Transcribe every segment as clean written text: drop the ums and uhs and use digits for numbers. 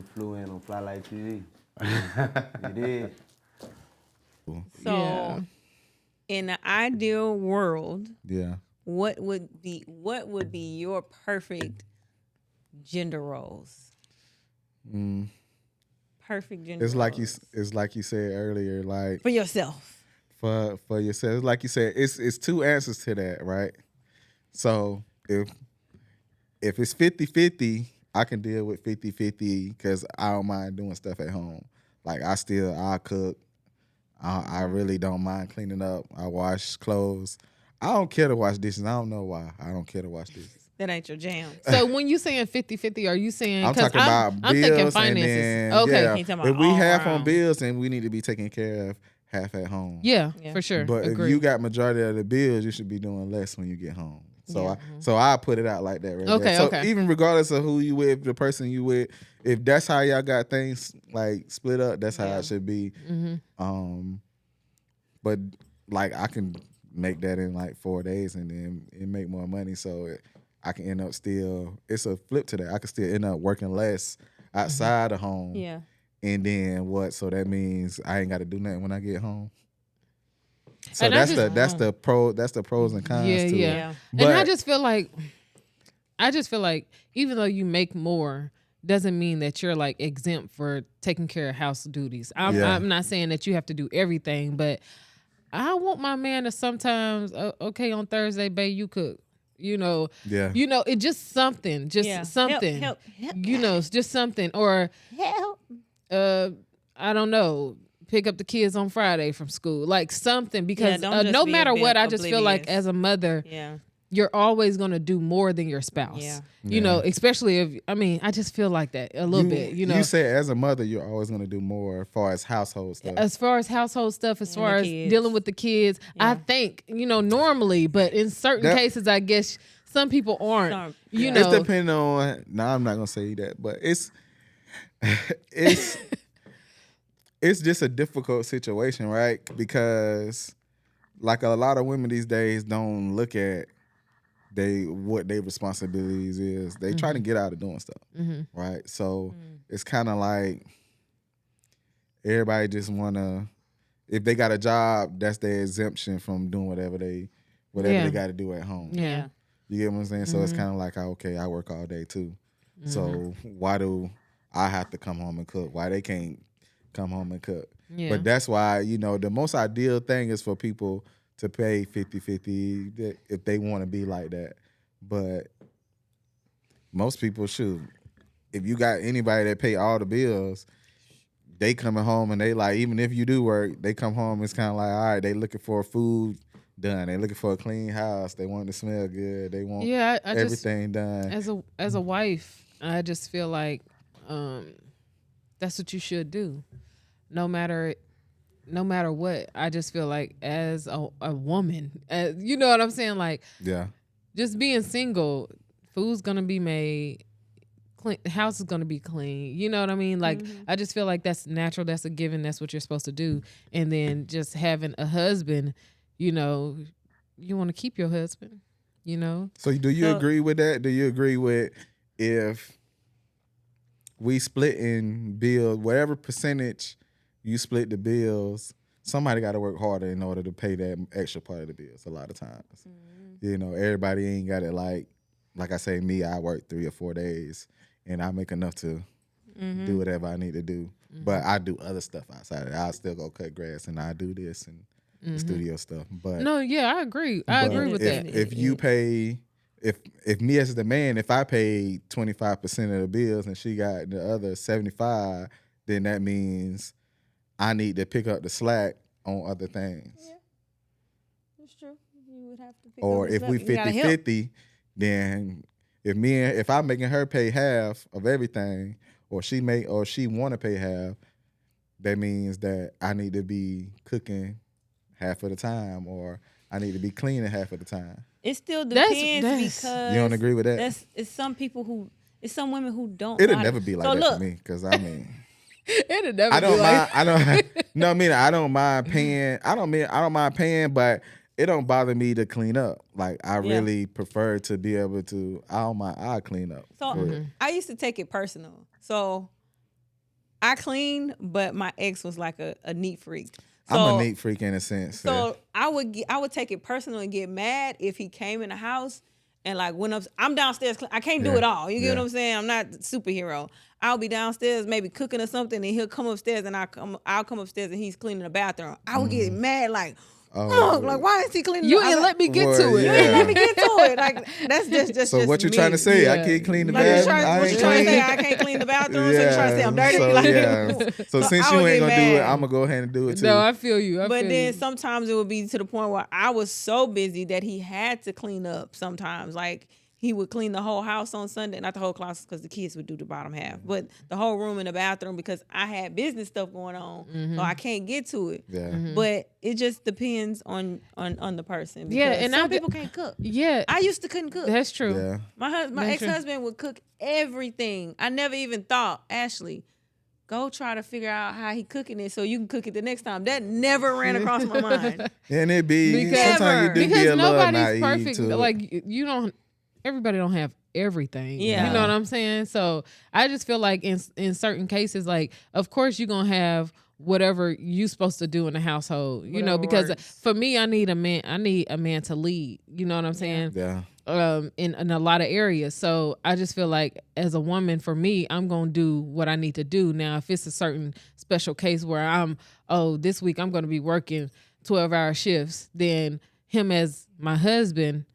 just flew in on Flylight TV. You did. So, in the ideal world, Yeah. what would be your perfect gender roles? Perfect gender It's like roles. it's like you said earlier, like For yourself. for yourself. It's like you said, it's two answers to that, right? So if it's 50-50, I can deal with 50-50 because I don't mind doing stuff at home. Like I cook. I really don't mind cleaning up. I wash clothes. I don't care to wash dishes. I don't know why. I don't care to wash dishes. That ain't your jam. So when you saying 50-50, are you saying? I'm talking about I'm bills thinking and finances. then Okay. yeah, He talking if about we all half on around. bills, then we need to be taking care of half at home. Yeah, Yeah. for sure. But Agree. if you got majority of the bills, you should be doing less when you get home. So Yeah. so I put it out like that right Okay, there. So okay. even regardless of who you with, the person you with, if that's how y'all got things like split up, that's how Yeah. it should be. But like I can make that in like 4 days and then it make more money. So I can end up still. It's a flip to that. I can still end up working less outside of home. Yeah. And then what? So that means I ain't got to do nothing when I get home. So And I that's just- the pros and cons Yeah, to yeah. it. Yeah. But And I just feel like even though you make more, doesn't mean that you're like exempt for taking care of house duties. Yeah. I'm not saying that you have to do everything, but I want my man to sometimes, okay, on Thursday, babe, you cook. Yeah. It just something, Yeah. something. Help. It's just something. Or Help. I don't know, pick up the kids on Friday from school, like something. Because don't just no be matter what, I just feel like oblivious. as a mother, Yeah. you're always gonna do more than your spouse. Yeah. You know, especially if I just feel like that a little bit. You know, You said as a mother, you're always going to do more as far as household stuff. as far as household stuff, as And far the as kids. dealing with the kids, I think normally, but in certain That- cases, I guess some people aren't. Some- You yeah. know, It's depending on. No, I'm not gonna say that, but it's it's just a difficult situation, right? Because like a lot of women these days don't look at what their responsibilities is. They try to get out of doing stuff, right? So it's kind of like everybody just wanna. If they got a job, that's their exemption from doing whatever they Yeah. got to do at home. yeah. You get what I'm saying? So it's kind of like, okay, I work all day too. So why do I have to come home and cook? Why they can't come home and cook? Yeah. But that's why, the most ideal thing is for people to pay 50-50 if they want to be like that. But most people should. If you got anybody that pay all the bills, they coming home and they like, even if you do work, they come home, it's kind of like, all right, they looking for food done. They looking for a clean house. They want it to smell good. They want Yeah, I just everything done. as a wife, I just feel like that's what you should do, no matter what. I just feel like as a woman, you know what I'm saying, like Yeah. just being single, food's gonna be made. Clean, the house is gonna be clean. You know what I mean? Like I just feel like that's natural. That's a given. That's what you're supposed to do. And then just having a husband, you want to keep your husband. So do you So- agree with that? Do you agree with if we split in bills, whatever percentage you split the bills, somebody got to work harder in order to pay that extra part of the bills a lot of times. Everybody ain't got it like I say, me, I work 3 or 4 days and I make enough to do whatever I need to do. But I do other stuff outside of that. I still go cut grass and I do this and the studio stuff. But No, yeah, I agree. I but agree with if, that. If you pay, if me as the man, if I pay 25% of the bills and she got the other 75, then that means I need to pick up the slack on other things. Yeah. That's true. You would have to pick Or up the if we slack. You gotta help. 50-50, then if I'm making her pay half of everything, or she want to pay half, that means that I need to be cooking half of the time, or I need to be cleaning half of the time. It still That's- depends because You don't agree with that? It's some women who don't. It'll know how never to- be like so that look, for me, because I mean, It'll never I don't be like, mind. I don't. No, I mean, I don't mind paying. I don't mind paying, but it don't bother me to clean up. Like I really prefer to be able to. I don't mind. I clean up. So for it. I used to take it personal. So I clean, but my ex was like a neat freak. I'm a neat freak in a sense. So I would take it personal and get mad if he came in the house and like went up. I'm downstairs. I can't do it all. You get what I'm saying? I'm not a superhero. I'll be downstairs maybe cooking or something, and he'll come upstairs and I'll come upstairs and he's cleaning the bathroom. I would get mad like, like why is he cleaning? You didn't let me get to it. You didn't let me get to it. Like that's just. So what you me. trying to say? I can't clean the Like bathroom. what you trying to say? I can't clean the bathroom. So you trying to say I'm dirty? So, Like, so since I you would ain't get gonna do it, mad. I'm gonna go ahead and do it too. No, I feel you. But then you. sometimes it would be to the point where I was so busy that he had to clean up sometimes. Like he would clean the whole house on Sunday, not the whole closet because the kids would do the bottom half, but the whole room and the bathroom because I had business stuff going on, so I can't get to it. Yeah. But it just depends on the person. Yeah, because and some I- people can't cook. Yeah, I used to couldn't cook. that's true. Yeah. My That's true. ex-husband would cook everything. I never even thought, Ashley, go try to figure out how he cooking it so you can cook it the next time. That never ran across my mind. And it be Because- sometimes you do be Because a little nobody's naive perfect. to it. Like you don't. Everybody don't have everything. Yeah. You know what I'm saying? So I just feel like in certain cases, like of course you're gonna have whatever you supposed to do in the household. You know, Whatever because works. for me, I need a man to lead. You know what I'm saying? yeah. In a lot of areas. So I just feel like as a woman, for me, I'm gonna do what I need to do. Now, if it's a certain special case where this week I'm gonna be working 12-hour shifts, then him as my husband,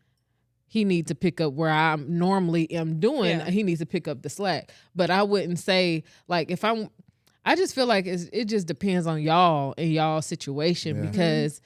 he needs to pick up where I normally am doing. Yeah. He needs to pick up the slack. But I wouldn't say like I just feel like it just depends on y'all and y'all situation Yeah. because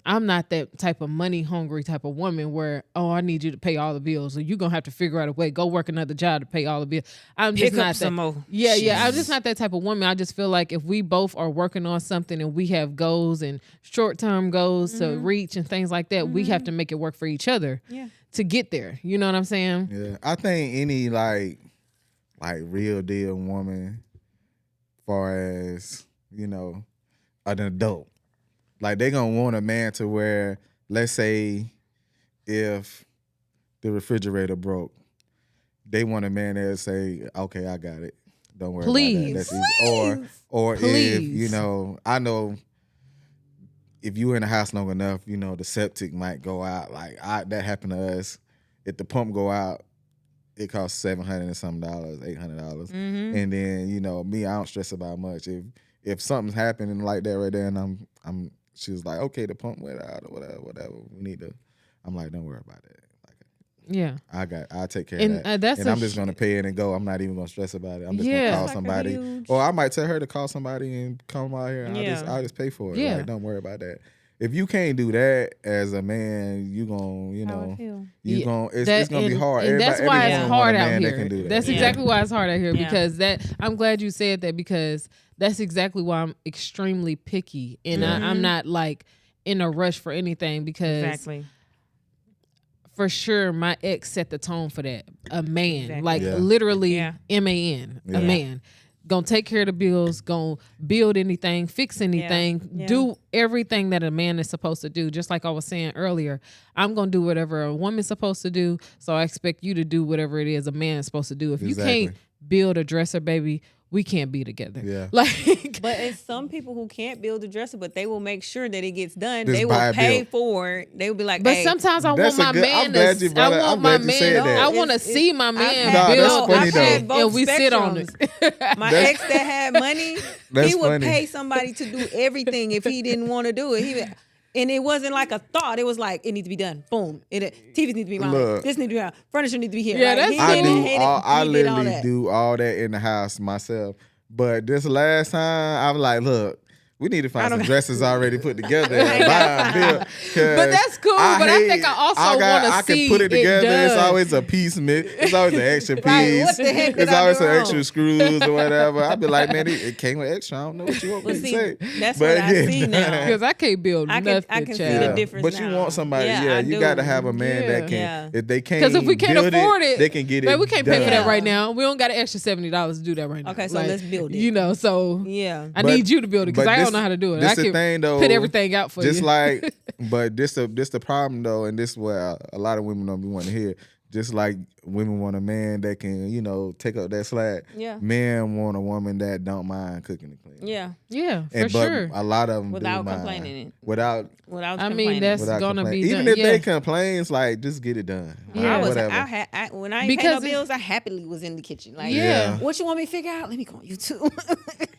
I'm not that type of money hungry type of woman where, I need you to pay all the bills. So you're going to have to figure out a way, go work another job to pay all the bills. I'm just Pick not up some that. more. Yeah. I'm just not that type of woman. I just feel like if we both are working on something and we have goals and short-term goals to reach and things like that, we have to make it work for each other Yeah. to get there. You know what I'm saying? Yeah. I think any like real deal woman, far as, an adult, like they gonna want a man to where, let's say if the refrigerator broke, they want a man that say, okay, I got it. Don't worry Please. about that. That's easy. Or if, Please. I know if you in the house long enough, the septic might go out. Like that happened to us. If the pump go out, it costs $700 and some dollars, $800. And then, me, I don't stress about much. If something's happening like that right there and she was like, okay, the pump went out or whatever. We need to. I'm like, don't worry about that. Like, Yeah. I'll take care And, of that. that's And a I'm just gonna pay it and go. I'm not even gonna stress about it. I'm just Yeah. gonna call That's like a somebody, huge- or I might tell her to call somebody and come out here. And Yeah. I'll just pay for it. Yeah. Like, don't worry about that. If you can't do that as a man, you gonna, How I feel. you Yeah, gonna it's gonna be hard. And that's Every why woman it's want hard a out man that here. can do that. That's Yeah. exactly why it's hard out here Yeah. because I'm glad you said that because that's exactly why I'm extremely picky and Yeah. I'm not like in a rush for anything because Exactly. for sure my ex set the tone for that. A man, Exactly. like Yeah. literally Yeah. MAN, Yeah. a man. Gonna take care of the bills, gonna build anything, fix anything, Yeah. do everything that a man is supposed to do. Just like I was saying earlier, I'm gonna do whatever a woman's supposed to do. So I expect you to do whatever it is a man is supposed to do. If Exactly. you can't build a dresser, baby, we can't be together. Yeah. Like But it's some people who can't build a dresser, but they will make sure that it gets done. Just they buy will a pay bill. for it. They will be like, but hey, sometimes I That's want a my good- I'm man glad to you brought I it- want I'm my glad you said man that. I want to It's- see my I've man Nah, build that's funny I've had though. both and we sit on spectrums. it. My That's- ex that had money, That's he would funny. pay somebody to do everything if he didn't want to do it. And it wasn't like a thought. It was like, it needs to be done. Boom. TVs need to be mounted. Look. This need to be out. Furniture need to be here. Yeah, Like, that's he I didn't do. hate it. I He did all literally that. do all that in the house myself. But this last time, I was like, look, we need to find some dresses already put together and buy them. But that's cool, but I think I also wanna I see can put it it together. It's done. always a piece. It's always an extra piece. Like, what the heck did It's I always do some wrong? extra screws or whatever. I'd be like, man, it came with extra. I don't know what you want Well, me to see, say. that's But what I see now. Because I can't build I nothing, can see child. the difference But you now. want somebody, Yeah, I you do. got to have a man that can, Yeah. if they can't, Because if we can't build afford it, they can get it. man, we can't pay for done. that right now. We don't got an extra $70 to do that right now. Okay, so let's build it. You know, so Yeah. I But- need you to build it because but I this- don't know how to do it. this I the can thing, though, put everything out for Just you. like, but this the problem though, and this is where a lot of women don't be wanting to hear. Just like women want a man that can, take up that slack. Yeah. Men want a woman that don't mind cooking and cleaning. Yeah. Yeah, for But sure. a lot of them Without do mind. complaining it. Without I mean, that's without gonna be complaining. Even done. if yeah. they complain, it's like just get it done. Yeah. Like, whatever. When I ain't pay no Because it- bills, I happily was in the kitchen. Like, Yeah. what you want me to figure out? Let me go on YouTube.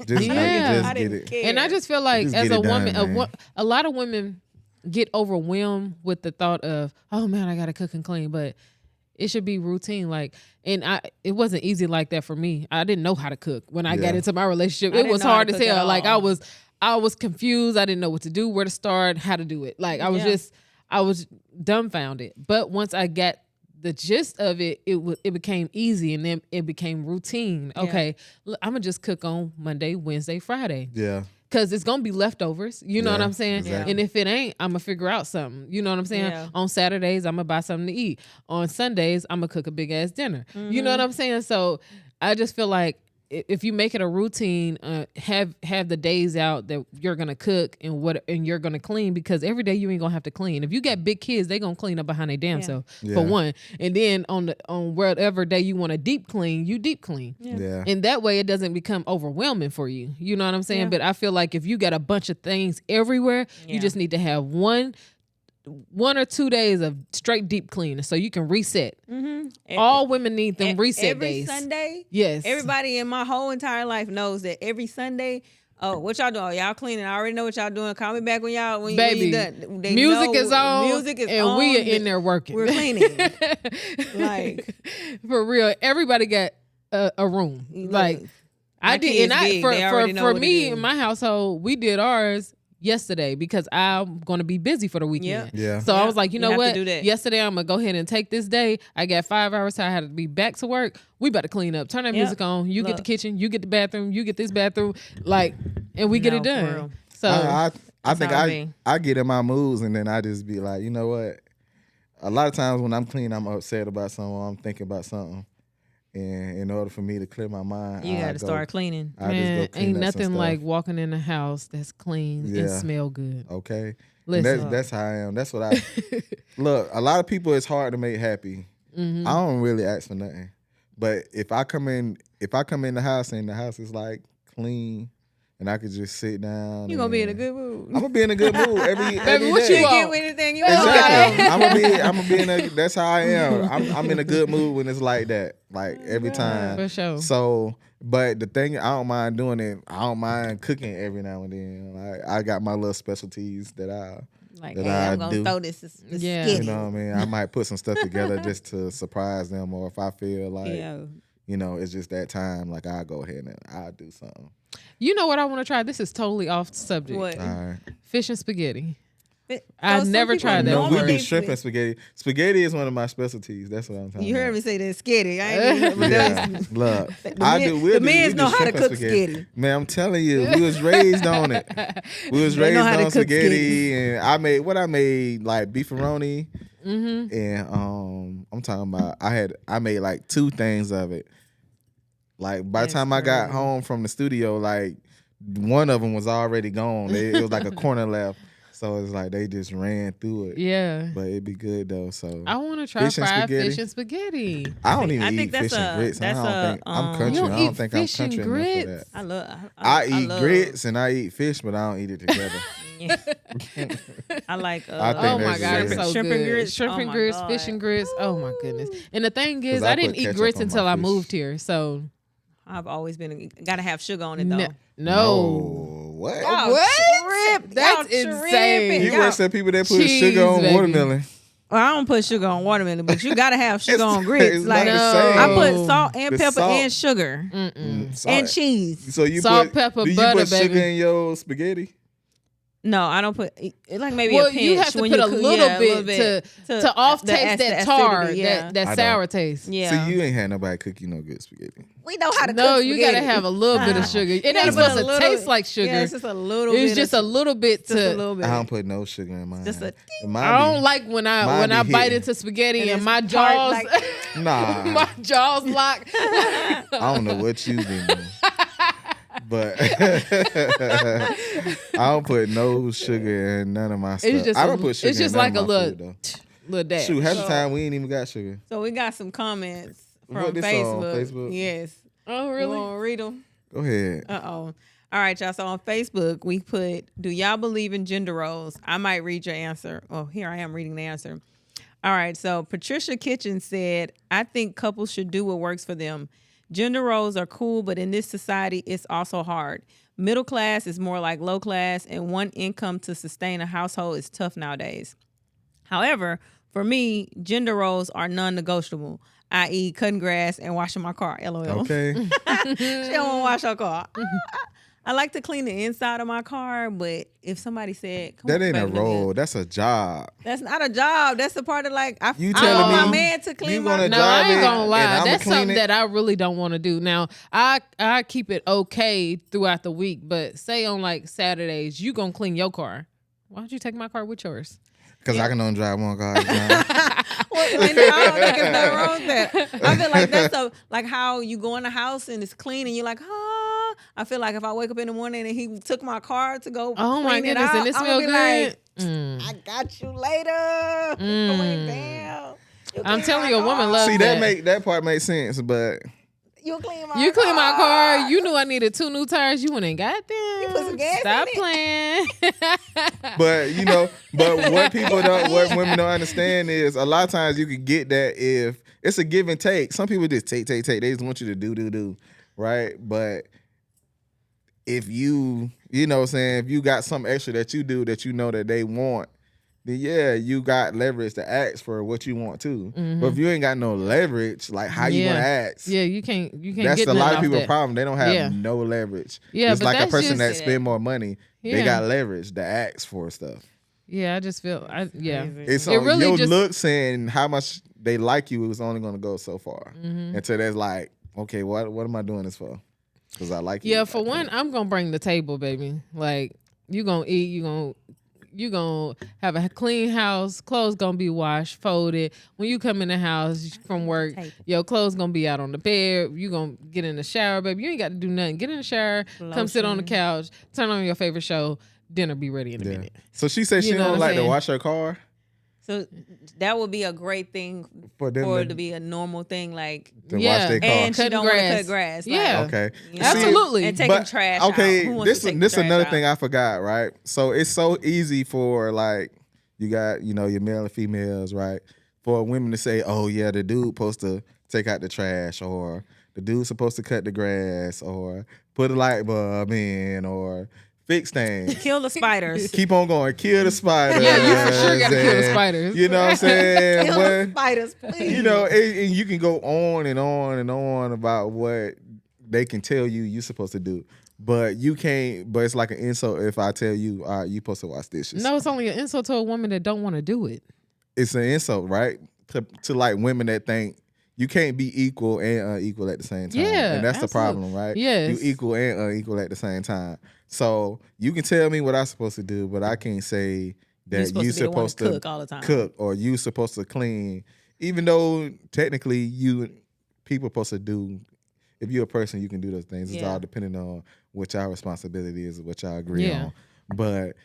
Just, Yeah. just I get didn't it. care. And I just feel like Just as get a it done, woman, man. a lot of women get overwhelmed with the thought of, oh man, I gotta cook and clean, but it should be routine. Like, and it wasn't easy like that for me. I didn't know how to cook when I got Yeah. into my relationship. I It didn't was know how hard to as cook at hell. Like all. I was confused. I didn't know what to do, where to start, how to do it. Like I was dumbfounded. But once I got the gist of it, it became easy, and then it became routine. Yeah. Okay, I'm gonna just cook on Monday, Wednesday, Friday. Yeah. Cause it's gonna be leftovers, you know what Yeah, I'm saying? exactly. And if it ain't, I'm gonna figure out something. You know what I'm saying? Yeah. On Saturdays, I'm gonna buy something to eat. On Sundays, I'm gonna cook a big ass dinner. You know what I'm saying? So I just feel like if you make it a routine, have the days out that you're gonna cook and you're gonna clean, because every day you ain't gonna have to clean. If you got big kids, they gonna clean up behind their damn Yeah. self Yeah. for one. And then on whatever day you want to deep clean, you deep clean. Yeah. And that way it doesn't become overwhelming for you. You know what I'm saying? Yeah. But I feel like if you got a bunch of things everywhere, Yeah. you just need to have one or 2 days of straight deep cleaning so you can reset. All women need them reset every days. Sunday. Yes. Everybody in my whole entire life knows that every Sunday. Oh, what y'all doing? Oh, y'all cleaning. I already know what y'all doing. Call me back when Baby, you done. They music know is on, Music is and on. we are in there working. We're cleaning. Like, for real, everybody got a room. Look, Like I my did, kids and I big. They already know for what it me is. in my household, we did ours yesterday because I'm going to be busy for the weekend. Yeah. So I was like, you know have to what? do that. Yesterday I'm gonna go ahead and take this day. I got 5 hours, so I had to be back to work. We better clean up. Turn that Yep. music on. You get the Look. kitchen. You get the bathroom. You get this bathroom. Like, and we get it No, for done. real. So I think how it I get in my moods, and then I just be like, you know what? A lot of times when I'm clean, I'm upset about something, or I'm thinking about something, and in order for me to clear my mind, you I got to go- start cleaning. I just man, go clean ain't up some nothing stuff. like walking in a house that's clean and Yeah. smell good. Okay. Listen. And that's how I am. That's what I look. A lot of people, it's hard to make happy. Mm-hmm. I don't really ask for nothing, but if I come in the house and the house is like clean, and I could just sit down, You gonna be in a good mood. I'm gonna be in a good mood every what day. you want? Get anything you Exactly. want. I'm gonna be in a. That's how I am. I'm in a good mood when it's like that. Like every time. For sure. So, but the thing, I don't mind doing it. I don't mind cooking every now and then. Like I got my little specialties that Like, that hey, I I'm gonna do. throw this Yeah. you skitty. know what I mean. I might put some stuff together just to surprise them, or if I feel like Yeah. it's just that time. Like I'll go ahead and I'll do something. You know what I want to try? This is totally off subject. What? All right. Fish and spaghetti. I've I've never tried that No, we Normally- do shrimp and spaghetti. Spaghetti is one of my specialties. That's what I'm talking You about. heard me say that skitty. I ain't even, but Yeah, that's- look, The I men- do. the men's know how to shrimp and cook spaghetti. Man, I'm telling you, we was raised on it. We was They raised know how to on cook spaghetti, and I made like beefaroni, and I'm talking about I made like 2 things of it. Like by the That's time I got crazy. home from the studio, like one of them was already gone. It was like a corner left, so it's like they just ran through it. Yeah. But it'd be good though. So I want to try Fish and fried spaghetti? fish and spaghetti. I don't even I eat think that's fish and grits. that's I don't think I'm country. You don't I don't eat think I'm fish and country enough for that. grits? I love. I eat love- grits and I eat fish, but I don't eat it together. Yeah. I like. I think Oh my that's god, it's weird. so Shrimp good. and grits. Shrimp Oh and my grits, God. fish and grits. Oh my goodness. And the thing is, 'Cause I I didn't put eat ketchup grits on until my I fish. moved here. So I've always been. Gotta have sugar on it though. no. What? Y'all What? trip. That's Y'all insane. tripping. You Y'all- watch the people that put Cheese, sugar on baby. watermelon. Well, I don't put sugar on watermelon, but you gotta have sugar on grits. It's Like not the No. same. I put salt and The pepper salt. and sugar Salt. and cheese. So you Salt, put pepper, do you butter, put sugar baby. in your spaghetti? No, I don't put like maybe Well, a pinch. you have to when put you a cook- little yeah, bit to off the taste that acidity, tar, yeah. that I sour don't. taste. Yeah. See, you ain't had nobody cook you no good spaghetti. We know how to No, cook you spaghetti. gotta have a little bit of sugar. It gotta ain't put supposed a to little- taste like sugar. Yeah, it's just a little It's bit. just of, a little bit just a to. little bit. I don't put no sugar in mine. Just a And mine I don't be- like when I mine be bite hitting. into spaghetti And and it's my hard, jaws, like- Nah, my jaws lock. I don't know what you been doing. But I don't put no sugar in none of my stuff. It's just I don't put sugar it's just in none like a of my little, food, though. little dash. Shoot, half the time we ain't even got sugar. So we got some comments from What this on Facebook? Yes. Oh, You really? want to read them? Go ahead. Uh-oh. All right, y'all. So on Facebook, we put, do y'all believe in gender roles? I might read your answer. Oh, here I am reading the answer. All right. So Patricia Kitchen said, I think couples should do what works for them. Gender roles are cool, but in this society, it's also hard. Middle class is more like low class, and one income to sustain a household is tough nowadays. However, for me, gender roles are non-negotiable, i.e. cutting grass and washing my car, LOL. Okay. She don't want to wash her car. I like to clean the inside of my car, but if somebody said, come That on, ain't a baby, role. That's a job. That's not a job. That's the part of like, I You want telling my me man to clean you my gonna No, drive I ain't it gonna and lie. I'ma That's clean something it? that I really don't want to do. Now, I keep it okay throughout the week, but say on like Saturdays, you gonna clean your car. Why don't you take my car with yours? Because I can only drive one car at a time. Well, I don't think it's nothing wrong with that. I feel like that's like how you go in the house and it's clean and you're like, I feel like if I wake up in the morning and he took my car to go Oh my clean it goodness, out, and it I'm smell gonna be like, good. I got you later. Going down. You I'm clean telling my you, a woman car. loves See, that. that part makes sense, but You clean my You clean my car. car. You knew I needed 2 new tires. You went and got them. You put some gas Stop in playing. but what women don't understand is a lot of times you can get that if it's a give and take. Some people just take. They just want you to do, right? But if you know what I'm saying, if you got something extra that you do that you know that they want, then yeah, you got leverage to ask for what you want too. But if you ain't got no leverage, like how you gonna ask? Yeah, you can't That's get a lot nothing of off people's that. problem. They don't have Yeah. no leverage. Yeah, it's but like a that's person that just- spend more money. Yeah. They got leverage to ask for stuff. Yeah, I just feel It's It on really your just- looks and how much they like you is only gonna go so far. Until there's like, okay, what am I doing this for? Because I like you. Yeah, for one, I'm gonna bring the table, baby. Like you gonna eat, you gonna have a clean house, clothes gonna be washed, folded. When you come in the house from work, your clothes gonna be out on the bed. You gonna get in the shower, baby. You ain't got to do nothing. Get in the shower, come sit on the couch, turn on your favorite show. Dinner be ready in a minute. So she said she You know don't what I'm like to saying? wash her car So that would be a great thing for them for it to, to be a normal thing, like, to Yeah. wash their car. and she Cutting don't want to grass. cut grass. Like, Yeah. Okay. you know? Absolutely. And taking But, trash okay, out. Who wants this to take this the trash another out? thing I forgot, right? So it's so easy for like you got your male and females, right? For women to say, oh yeah, the dude supposed to take out the trash, or the dude's supposed to cut the grass, or put a light bulb in, or fix things. Kill the spiders. Keep on going, kill the spiders. Yeah, you for sure gotta kill the and- spiders. You know what I'm saying? Kill But- the spiders, please. you know, and you can go on and on and on about what they can tell you supposed to do, but you can't. But it's like an insult if I tell you, all right, you supposed to wash dishes. No, it's only an insult to a woman that don't want to do it. It's an insult, right? To like women that think you can't be equal and unequal at the same time. Yeah, and that's the absolutely. problem, right? Yes. You equal and unequal at the same time. So you can tell me what I'm supposed to do, but I can't say that You're you supposed to be the one supposed to cook all the time. cook or you supposed to clean, even though technically people supposed to do. If you're a person, you can do those things. It's Yeah. all depending on what y'all responsibility is, what y'all agree Yeah. on. But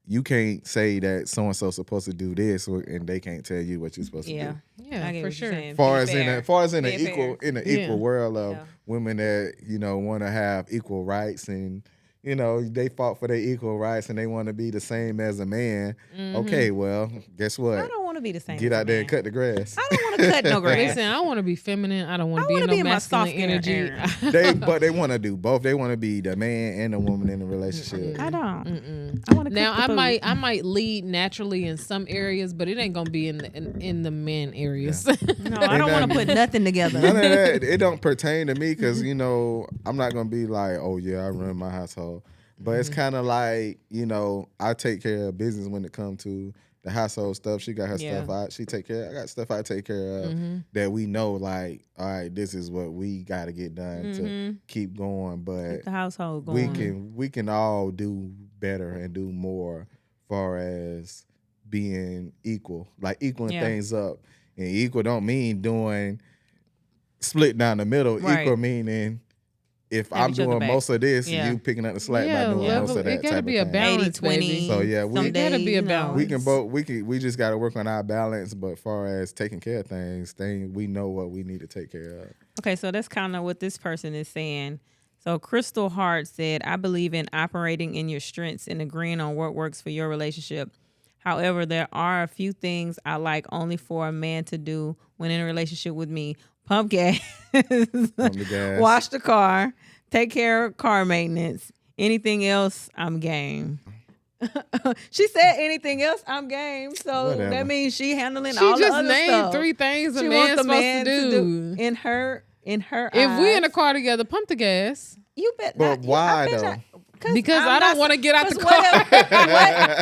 you can't say that so and so supposed to do this, and they can't tell you what you're supposed to Yeah. do. Yeah, I get for what sure. you're saying. Far Be as in fair. a, far as in an Be equal fair. in an Yeah. equal world of Yeah. women that want to have equal rights and they fought for their equal rights and they want to be the same as a man. Okay, well, guess I what? don't want to be the same. Get as a out there man. and cut the grass. I don't want to cut no grass. Listen, I want to be feminine. I don't want I to be in wanna no be in my masculine soft energy. era. But they want to do both. They want to be the man and the woman in the relationship. I don't. I want to. Now I might lead naturally in some areas, but it ain't gonna be in the men areas. No, I don't want to put nothing together. None of that. It don't pertain to me because I'm not gonna be like, oh yeah, I run my household. But it's kind of like I take care of business when it comes to the household stuff. She got her Yeah. stuff. She take care. I got stuff I take care of that we know. Like, all right, this is what we got to get done to keep going. But The household going. we can all do better and do more, far as being equal, like equaling Yeah. things up. And equal don't mean doing split down the middle. Right. Equal meaning if Have I'm each other doing back. most of this, Yeah. you picking up the slack Yeah, by doing most level. of that It gotta type be of a thing. balance, 80-20. baby. So yeah, Some we gotta days, be a you know, balance. we can both we just got to work on our balance. But far as taking care of things, we know what we need to take care of. Okay, so that's kind of what this person is saying. So Crystal Hart said, I believe in operating in your strengths and agreeing on what works for your relationship. However, there are a few things I like only for a man to do when in a relationship with me. Pump gas, Pump the gas. wash the car, take care of car maintenance. Anything else, I'm game. She said anything else, I'm game. So Whatever. that means she handling She all the just other named stuff. 3 things a She man's wants the supposed man to do. in her If we in the eyes. car together, pump the gas. You bet But not. why, I bet though? not, Because I'm I don't not- want to get out the 'cause car.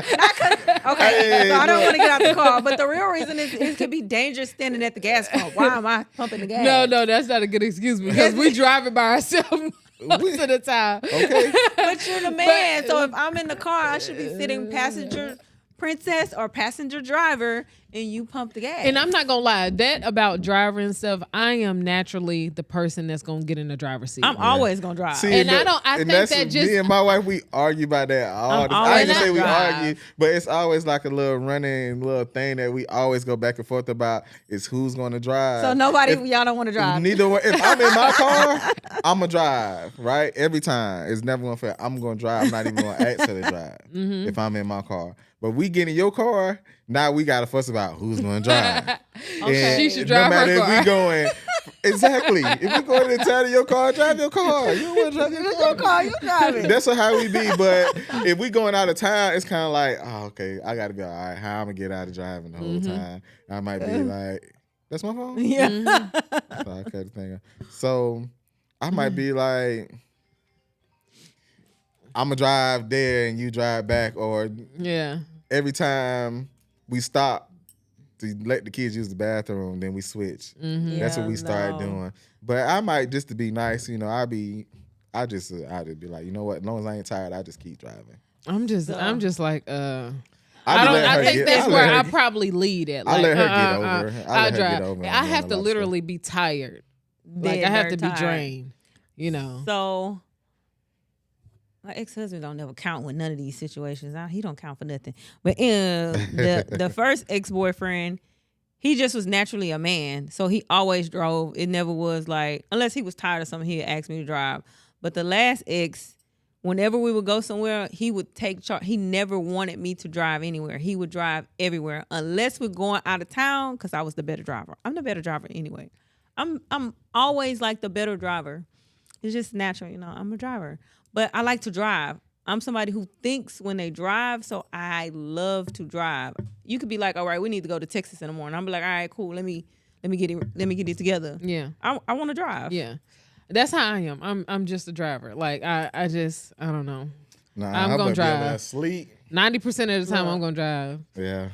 Okay, Hey, so I don't look. want to get out the car. But the real reason is it could be dangerous standing at the gas pump. Why am I pumping the gas? No, that's not a good excuse because we drive it by ourselves most of the time. Okay. But you're the man. So if I'm in the car, I should be sitting passenger princess or passenger driver, and you pump the gas. And I'm not gonna lie, that about driving and stuff, I am naturally the person that's gonna get in the driver's seat. I'm always gonna drive. See, And I look, don't- I and think that's that just- me and my wife. We argue about that all I'm the time. I ain't gonna always say we drive. argue, but it's always like a little running little thing that we always go back and forth about is who's going to drive. So nobody, If- y'all don't want to drive. Neither one. If I'm in my car, I'm gonna drive. Right, every time. It's never gonna fail. I'm gonna drive. I'm not even gonna ask her to drive Mm-hmm. if I'm in my car. But we get in your car. Now we gotta fuss about who's gonna drive. And She should drive no her matter car. if we going exactly. If we going to the town of your car, drive your car. You don't want to drive your car. Your car, you drive it. That's how we be. But if we going out of town, it's kind of like, oh, okay, I got to be all right. How I'm gonna get out of driving the whole time? I might be like, that's my phone. Yeah. Mm-hmm. So I cut the thing. So I might be like, I'm gonna drive there and you drive back, or Yeah. every time we stop to let the kids use the bathroom, then we switch. Mm-hmm. That's what we started no. doing. But I might, just to be nice, you know, I'd just be like, you know what? As long as I ain't tired, I just keep driving. I'm just like I I think that's where I probably lead at. I Like, let her get over. I let I'll her get drive. over and I do have a to lot of literally be tired. Like Dead I have dirt to be tired. drained. You know. So my ex-husband don't never count with none of these situations. He don't count for nothing. But the first ex-boyfriend, he just was naturally a man. So he always drove. It never was like, unless he was tired of something, he'd ask me to drive. But the last ex, whenever we would go somewhere, he would take charge. He never wanted me to drive anywhere. He would drive everywhere unless we're going out of town, because I was the better driver. I'm the better driver anyway. I'm always like the better driver. It's just natural, you know. I'm a driver. But I like to drive. I'm somebody who thinks when they drive, so I love to drive. You could be like, all right, we need to go to Texas in the morning. I'm be like, all right, cool. Let me get it together. Yeah. I want to drive. Yeah. That's how I am. I'm just a driver. Like I don't know. Nah, I'm her gonna butt be over there drive. asleep. 90% of the time I'm gonna drive. Yeah.